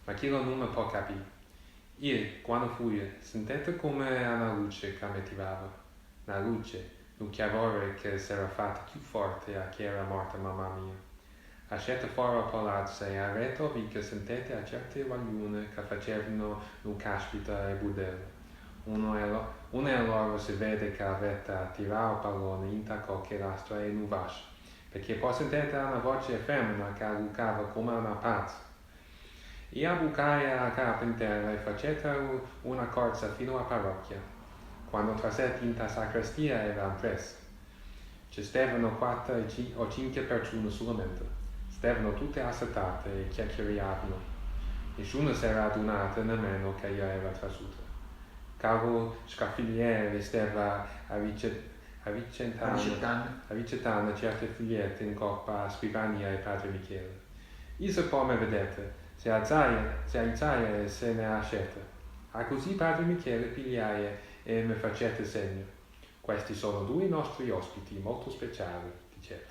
ma chi lo non può capire. Io, quando fui, sentite come una luce che mi attivava, una luce, un chiarore che si era fatta più forte a chi era morta mamma mia. A certe fuori a palazzo e a retro vi che sentite a certe vagliune che facevano un caspita e budello. Uno e loro si vede che avete a tirare il pallone intacco che lastra e non vasce, perché poi sentite una voce femmina che lucava come una pazza. E a bucare a capo in terra e facete una corsa fino alla parrocchia. Quando trasete in sacrestia era presto. Ci stavano 4 o 5 persone solamente. Stavano tutte assetate e chiacchieravano. Nessuno si era adunato nemmeno che io ero trasuto. Cavo Scaffigliere stava avvicendando certe fogliette in coppa a scrivania e padre Michele. Io se poi mi vedete, se alzaia e se ne ascete. A così padre Michele pigliaia e mi facete segno. Questi sono due nostri ospiti molto speciali, dicete.